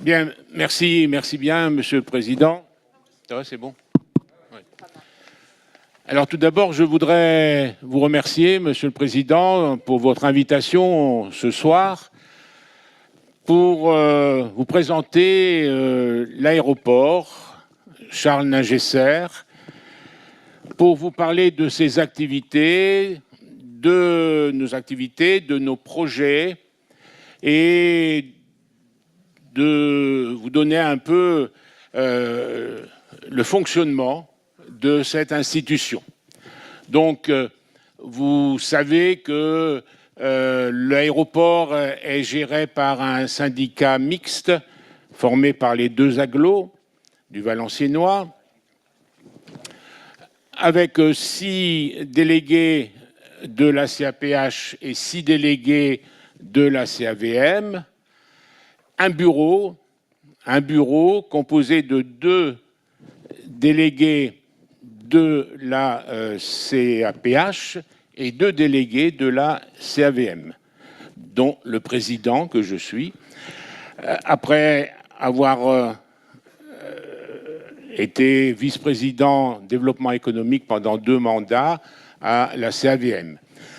Bien, merci bien, Monsieur le Président. C'est bon. Ouais. Alors tout d'abord, je voudrais vous remercier, Monsieur le Président, pour votre invitation ce soir pour vous présenter l'aéroport Charles Ningesser, pour vous parler de ses activités, de nos activités, de nos projets et de vous donner un peu le fonctionnement de cette institution. Donc, vous savez que l'aéroport est géré par un syndicat mixte formé par les deux agglos du Valenciennois, avec 6 délégués de la CAPH et 6 délégués de la CAVM, un bureau composé de 2 délégués de la CAPH et 2 délégués de la CAVM, dont le président que je suis, après avoir été vice-président développement économique pendant 2 mandats à la CAVM.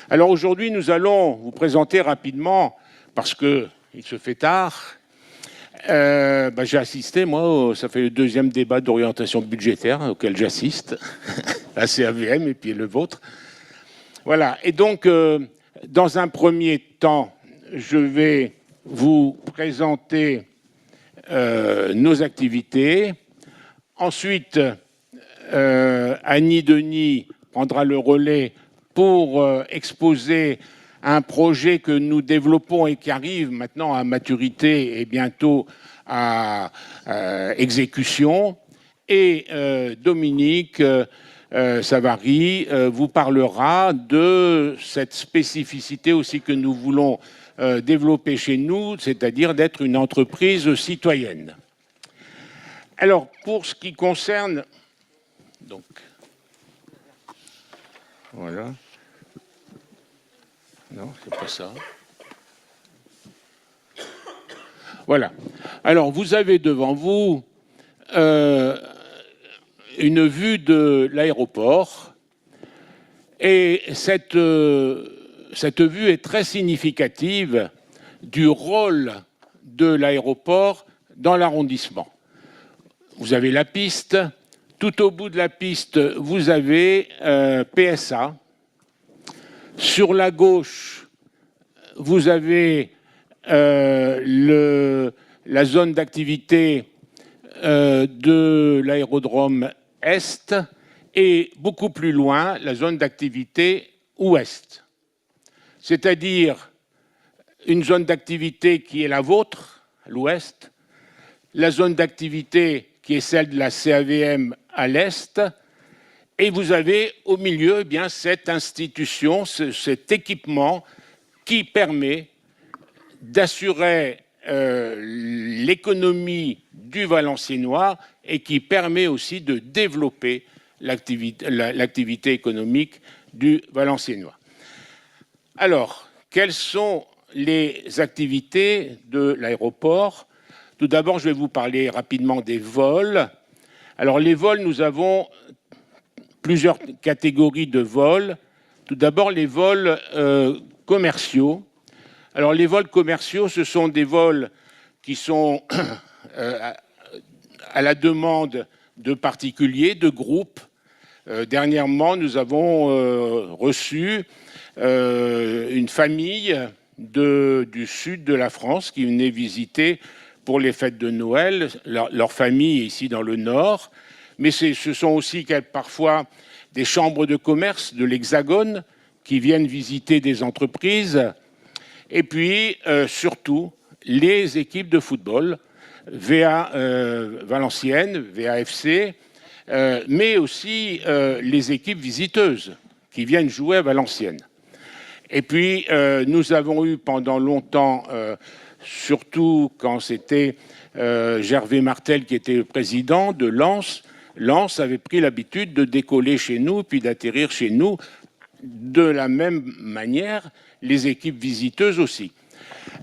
Alors aujourd'hui, nous allons vous présenter rapidement, parce qu'il se fait tard, j'ai assisté, moi, ça fait le 2e débat d'orientation budgétaire auquel j'assiste, la CAVM et puis le vôtre. Voilà, et donc, dans un premier temps, je vais vous présenter nos activités. Ensuite, Annie Denis prendra le relais pour exposer un projet que nous développons et qui arrive maintenant à maturité et bientôt à exécution. Et Dominique Savary vous parlera de cette spécificité aussi que nous voulons développer chez nous, c'est-à-dire d'être une entreprise citoyenne. Alors, pour ce qui concerne... Donc, voilà. Non, c'est pas ça. Voilà. Alors, vous avez devant vous une vue de l'aéroport. Et cette vue est très significative du rôle de l'aéroport dans l'arrondissement. Vous avez la piste. Tout au bout de la piste, vous avez PSA. Sur la gauche, vous avez la zone d'activité de l'aérodrome Est et beaucoup plus loin, la zone d'activité Ouest. C'est-à-dire une zone d'activité qui est la vôtre, à l'Ouest, la zone d'activité qui est celle de la CAVM à l'Est, et vous avez au milieu cette institution, cet équipement qui permet d'assurer l'économie du Valenciennois et qui permet aussi de développer l'activité économique du Valenciennois. Alors, quelles sont les activités de l'aéroport? Tout d'abord, je vais vous parler rapidement des vols. Alors, les vols, nous avons plusieurs catégories de vols. Tout d'abord, les vols commerciaux. Alors, les vols commerciaux, ce sont des vols qui sont à la demande de particuliers, de groupes. Dernièrement, nous avons reçu une famille du sud de la France qui venait visiter pour les fêtes de Noël. Leur famille est ici dans le nord. Mais ce sont aussi parfois des chambres de commerce de l'Hexagone qui viennent visiter des entreprises. Et puis, surtout, les équipes de football, VA Valenciennes, VAFC, mais aussi les équipes visiteuses qui viennent jouer à Valenciennes. Et puis, nous avons eu pendant longtemps, surtout quand c'était Gervais Martel qui était le président de Lens, Lens avait pris l'habitude de décoller chez nous, puis d'atterrir chez nous. De la même manière, les équipes visiteuses aussi.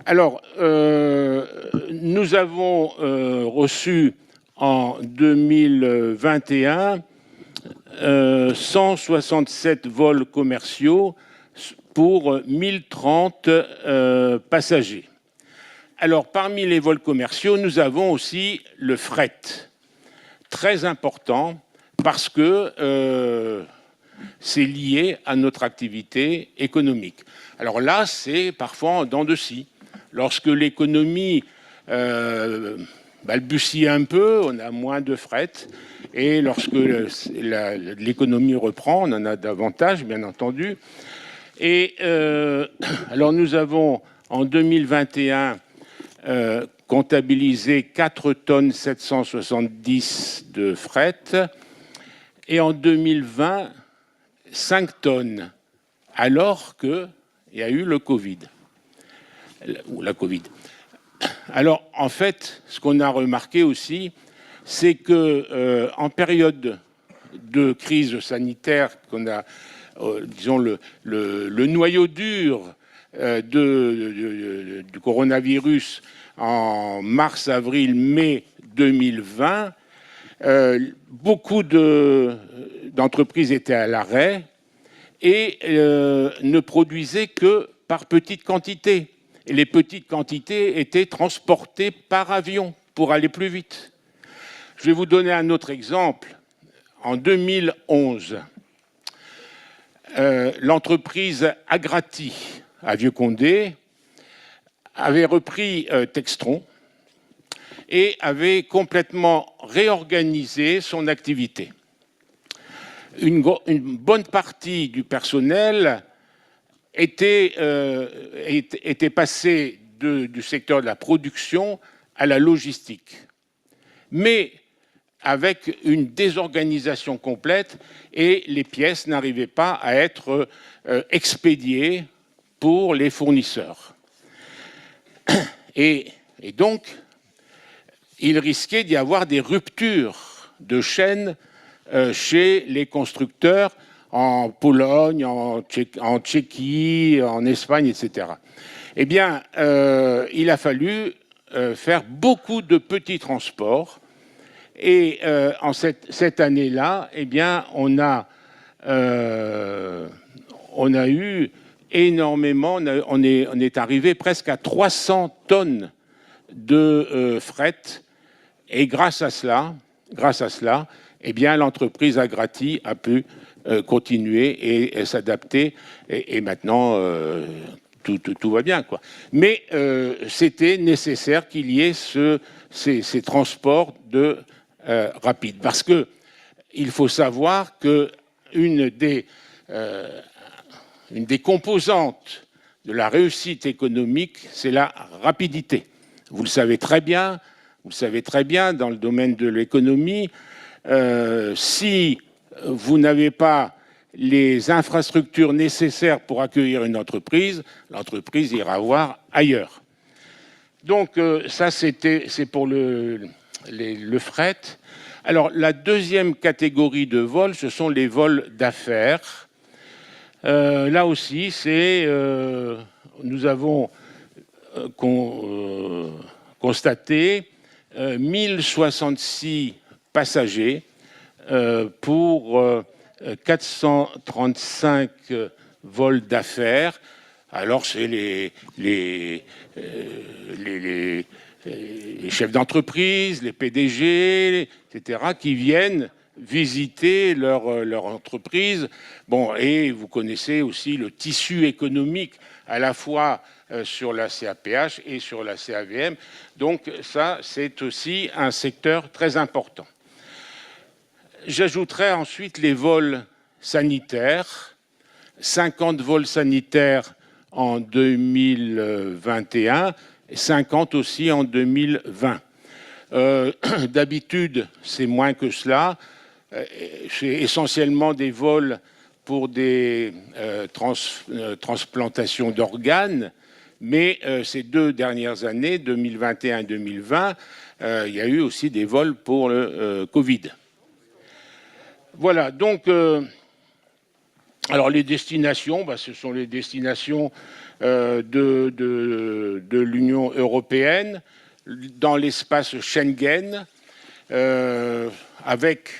Alors, nous avons reçu en 2021 167 vols commerciaux pour 1030 passagers. Alors, parmi les vols commerciaux, nous avons aussi le fret, très important parce que c'est lié à notre activité économique. Alors là, c'est parfois en dents de scie. Lorsque l'économie balbutie un peu, on a moins de fret. Et lorsque l'économie reprend, on en a davantage, bien entendu. Et alors nous avons en 2021 comptabilisé 4 tonnes 770 de fret. Et en 2020, 5 tonnes, alors qu'il y a eu le Covid. Ou la Covid. Alors, en fait, ce qu'on a remarqué aussi, c'est que en période de crise sanitaire, qu'on a, disons, le noyau dur du coronavirus en mars, avril, mai 2020, beaucoup d'entreprises étaient à l'arrêt et ne produisaient que par petites quantités. Et les petites quantités étaient transportées par avion pour aller plus vite. Je vais vous donner un autre exemple. En 2011, l'entreprise Agrati à Vieux-Condé avait repris Textron et avait complètement réorganisé son activité. Une bonne partie du personnel était passé du secteur de la production à la logistique, mais avec une désorganisation complète et les pièces n'arrivaient pas à être expédiées pour les fournisseurs. Et donc, il risquait d'y avoir des ruptures de chaîne chez les constructeurs en Pologne, en Tchéquie, en Espagne, etc. Eh bien, il a fallu faire beaucoup de petits transports. Et en cette année-là, eh bien, on a eu énormément, on est arrivé presque à 300 tonnes de fret. Et grâce à cela, eh bien, l'entreprise Agrati a pu continuer et s'adapter. Et maintenant, tout va bien, quoi. Mais c'était nécessaire qu'il y ait ces transports rapides. Parce qu'il faut savoir qu'une des composantes de la réussite économique, c'est la rapidité. Vous le savez très bien dans le domaine de l'économie. Si vous n'avez pas les infrastructures nécessaires pour accueillir une entreprise, l'entreprise ira voir ailleurs. Donc ça, c'est pour le fret. Alors la deuxième catégorie de vols, ce sont les vols d'affaires. Là aussi, nous avons constaté 1066 passagers pour 435 vols d'affaires. Alors c'est les chefs d'entreprise, les PDG, etc., qui viennent visiter leur entreprise. Bon, et vous connaissez aussi le tissu économique à la fois sur la CAPH et sur la CAVM. Donc ça, c'est aussi un secteur très important. J'ajouterai ensuite les vols sanitaires. 50 vols sanitaires en 2021 et 50 aussi en 2020. D'habitude, c'est moins que cela. C'est essentiellement des vols pour des transplantations d'organes, mais ces 2 dernières années, 2021 et 2020, il y a eu aussi des vols pour le Covid. Voilà, donc, alors les destinations, ce sont les destinations de l'Union européenne. dans l'espace Schengen, avec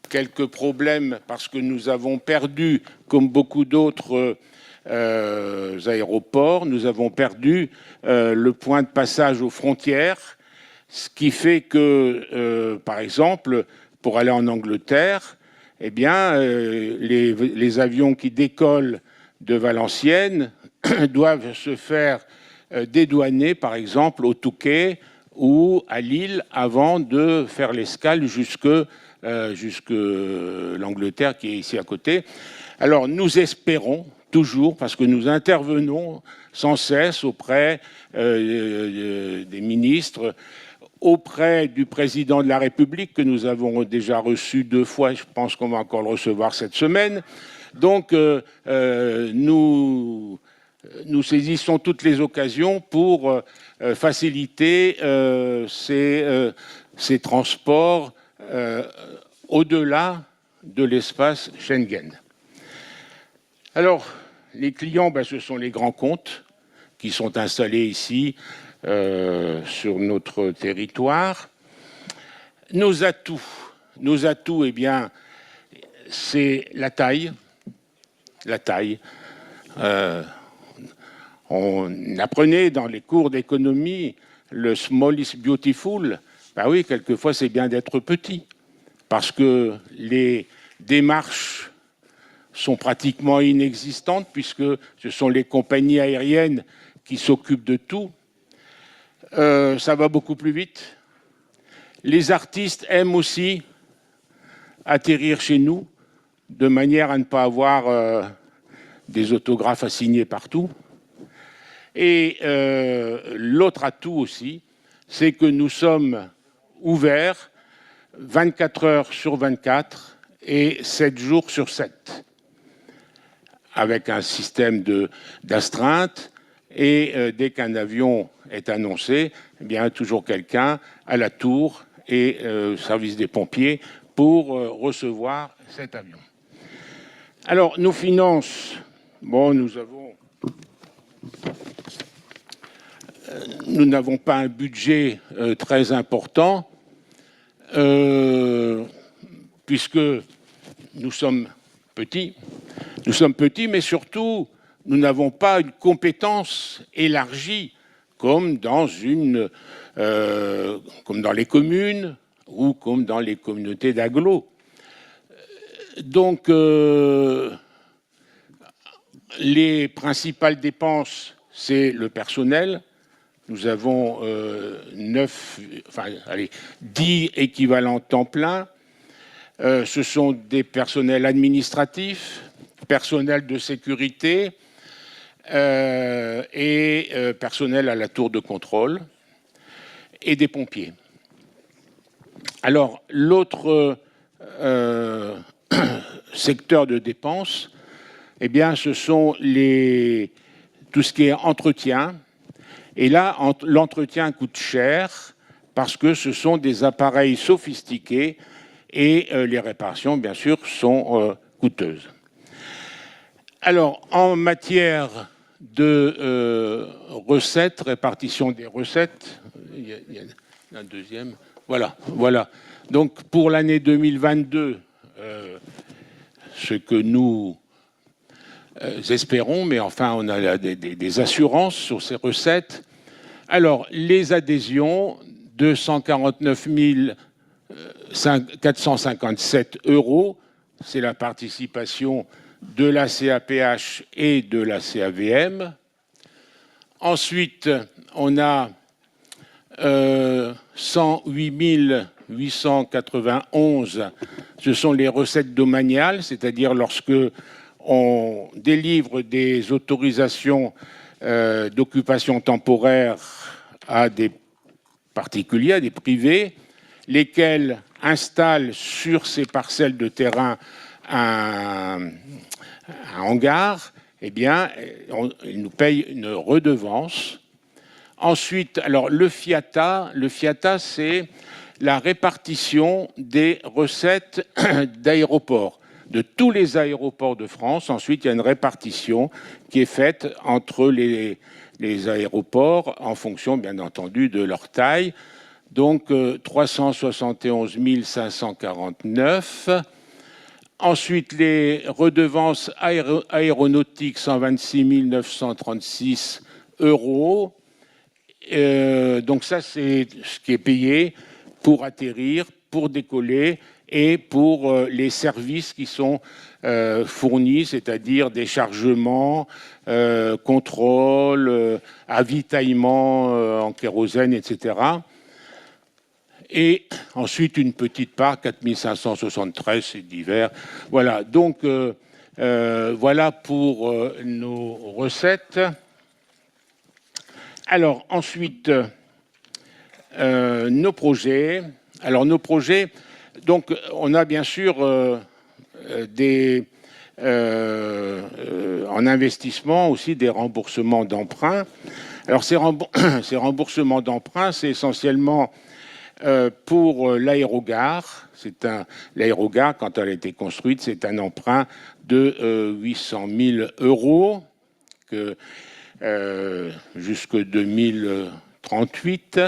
quelques problèmes parce que nous avons perdu, comme beaucoup d'autres aéroports, nous avons perdu le point de passage aux frontières, ce qui fait que, par exemple, pour aller en Angleterre, eh bien, les avions qui décollent de Valenciennes doivent se faire dédouaner, par exemple, au Touquet ou à Lille avant de faire l'escale jusque l'Angleterre qui est ici à côté. Alors nous espérons toujours, parce que nous intervenons sans cesse auprès des ministres, auprès du président de la République que nous avons déjà reçu 2 fois, je pense qu'on va encore le recevoir cette semaine. Donc nous saisissons toutes les occasions pour faciliter ces transports au-delà de l'espace Schengen. Alors, les clients, ce sont les grands comptes qui sont installés ici sur notre territoire. Nos atouts, eh bien, c'est la taille. La taille. On apprenait dans les cours d'économie le small is beautiful. Ben oui, quelquefois, c'est bien d'être petit, parce que les démarches sont pratiquement inexistantes, puisque ce sont les compagnies aériennes qui s'occupent de tout. Ça va beaucoup plus vite. Les artistes aiment aussi atterrir chez nous, de manière à ne pas avoir des autographes à signer partout. Et l'autre atout aussi, c'est que nous sommes ouverts 24 heures sur 24 et 7 jours sur 7, avec un système d'astreinte. Et dès qu'un avion est annoncé, eh bien, toujours quelqu'un à la tour et au service des pompiers pour recevoir cet avion. Alors, nos finances, nous n'avons pas un budget très important, puisque nous sommes petits. Nous sommes petits, mais surtout, nous n'avons pas une compétence élargie comme dans les communes ou comme dans les communautés d'agglos. Donc, les principales dépenses, c'est le personnel. Nous avons 10 équivalents temps plein. Ce sont des personnels administratifs, personnel de sécurité et personnel à la tour de contrôle et des pompiers. Alors, l'autre secteur de dépenses, eh bien, ce sont tout ce qui est entretien. Et là, l'entretien coûte cher parce que ce sont des appareils sophistiqués et les réparations, bien sûr, sont coûteuses. Alors, en matière de recettes, répartition des recettes, il y a un deuxième. Voilà. Donc, pour l'année 2022, ce que nous espérons, mais enfin, on a des assurances sur ces recettes. Alors, les adhésions, 249 457 €, c'est la participation de la CAPH et de la CAVM. Ensuite, on a 108 891, ce sont les recettes domaniales, c'est-à-dire lorsque on délivre des autorisations d'occupation temporaire à des particuliers, à des privés, lesquels installent sur ces parcelles de terrain un hangar, eh bien, ils nous payent une redevance. Ensuite, alors le FIATA, c'est la répartition des recettes d'aéroports, de tous les aéroports de France. Ensuite, il y a une répartition qui est faite entre les les aéroports en fonction, bien entendu, de leur taille. Donc 371 549. Ensuite, les redevances aéronautiques, 126 936 euros. Donc ça, c'est ce qui est payé pour atterrir, pour décoller et pour les services qui sont fournis, c'est-à-dire déchargement, contrôle, avitaillement en kérosène, etc. Et ensuite, une petite part, 4 573, c'est divers. Voilà, donc voilà pour nos recettes. Alors, ensuite, nos projets. Alors, nos projets, donc, on a bien sûr en investissement aussi des remboursements d'emprunts. Alors, ces remboursements d'emprunts, c'est essentiellement pour l'aérogare. L'aérogare, quand elle a été construite, c'est un emprunt de 800 000 euros jusqu'en 2038.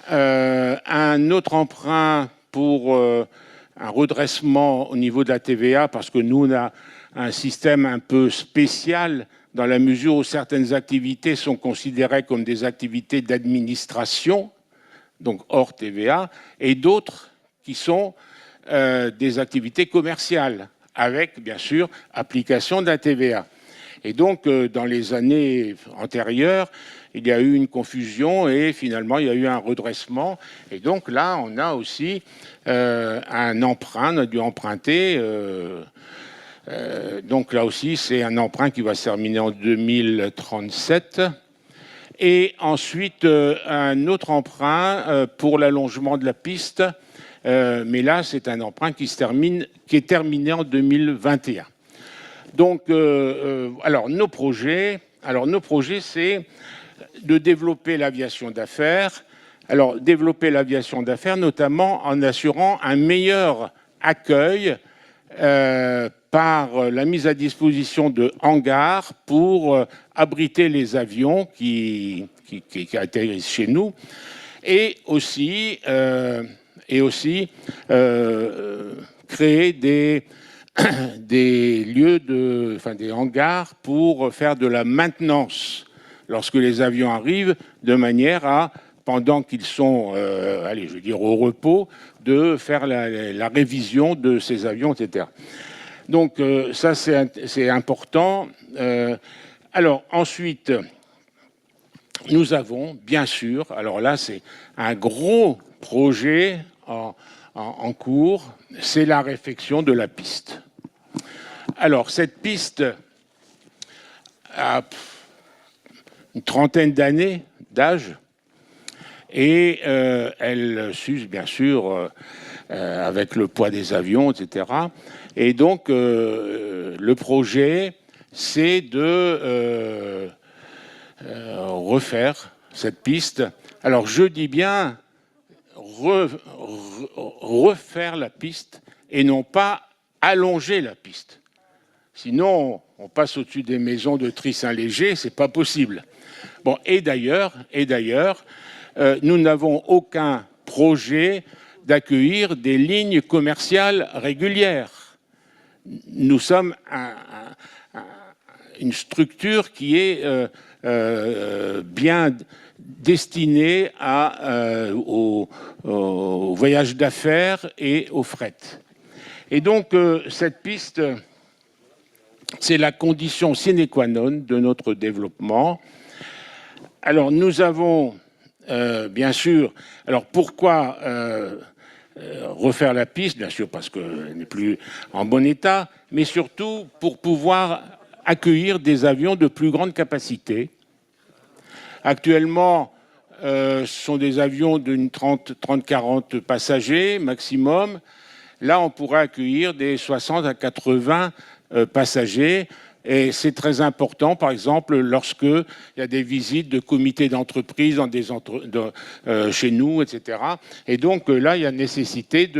Un autre emprunt pour un redressement au niveau de la TVA, parce que nous, on a un système un peu spécial dans la mesure où certaines activités sont considérées comme des activités d'administration, donc hors TVA, et d'autres qui sont des activités commerciales, avec, bien sûr, application de la TVA. Et donc, dans les années antérieures, il y a eu une confusion et finalement, il y a eu un redressement. Et donc là, on a aussi un emprunt, on a dû emprunter. Donc là aussi, c'est un emprunt qui va se terminer en 2037. Et ensuite, un autre emprunt pour l'allongement de la piste. Mais là, c'est un emprunt qui est terminé en 2021. Donc, alors nos projets, c'est de développer l'aviation d'affaires. Alors, développer l'aviation d'affaires, notamment en assurant un meilleur accueil par la mise à disposition de hangars pour abriter les avions qui atterrissent chez nous, et aussi créer des lieux des hangars pour faire de la maintenance lorsque les avions arrivent, de manière à, pendant qu'ils sont, au repos, de faire la révision de ces avions, etc. Donc ça, c'est important. Alors ensuite, nous avons, bien sûr, alors là, c'est un gros projet en cours, c'est la réfection de la piste. Alors, cette piste a une trentaine d'années d'âge et elle s'use, bien sûr, avec le poids des avions, etc. Et donc, le projet, c'est de refaire cette piste. Alors, je dis bien refaire la piste et non pas allonger la piste. Sinon, on passe au-dessus des maisons de Tris-Saint-Léger, c'est pas possible. Bon, et d'ailleurs, nous n'avons aucun projet d'accueillir des lignes commerciales régulières. Nous sommes une structure qui est bien destinée au voyage d'affaires et au fret. Et donc, cette piste, c'est la condition sine qua non de notre développement. Alors, nous avons, bien sûr, alors pourquoi refaire la piste? Bien sûr, parce qu'elle n'est plus en bon état, mais surtout pour pouvoir accueillir des avions de plus grande capacité. Actuellement, ce sont des avions d'une 30-40 passagers maximum. Là, on pourrait accueillir des 60 à 80 passagers. Et c'est très important, par exemple, lorsqu'il y a des visites de comités d'entreprise chez nous, etc. Et donc là, il y a nécessité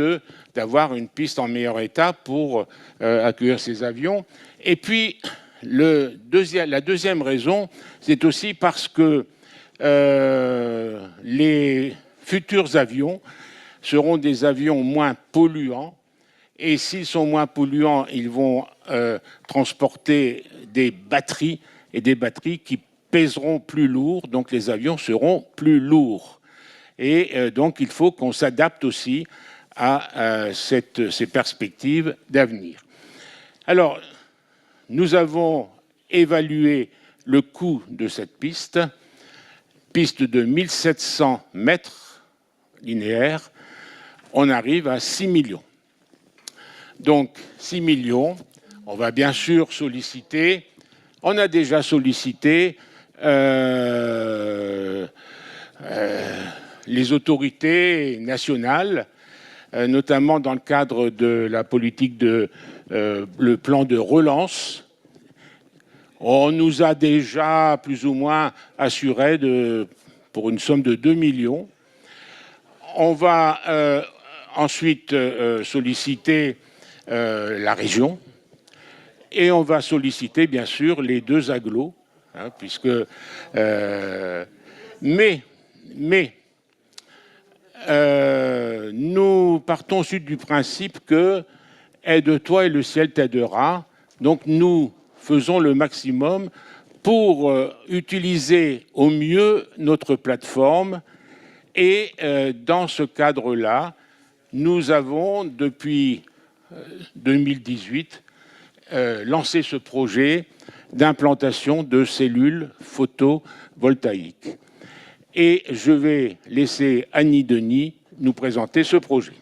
d'avoir une piste en meilleur état pour accueillir ces avions. Et puis, la deuxième raison, c'est aussi parce que les futurs avions seront des avions moins polluants. Et s'ils sont moins polluants, ils vont transporter des batteries, et des batteries qui pèseront plus lourd, donc les avions seront plus lourds. Et donc il faut qu'on s'adapte aussi à ces perspectives d'avenir. Alors, nous avons évalué le coût de cette piste de 1700 mètres linéaires, on arrive à 6 millions. Donc 6 millions, on va bien sûr solliciter, on a déjà sollicité les autorités nationales, notamment dans le cadre de la politique le plan de relance. On nous a déjà plus ou moins assuré pour une somme de 2 millions. On va ensuite solliciter la région et on va solliciter bien sûr les deux agglos, hein, puisque nous partons ensuite du principe que aide-toi et le ciel t'aidera. Donc nous faisons le maximum pour utiliser au mieux notre plateforme. Et dans ce cadre-là, nous avons, depuis 2018, lancé ce projet d'implantation de cellules photovoltaïques. Et je vais laisser Annie Denis nous présenter ce projet.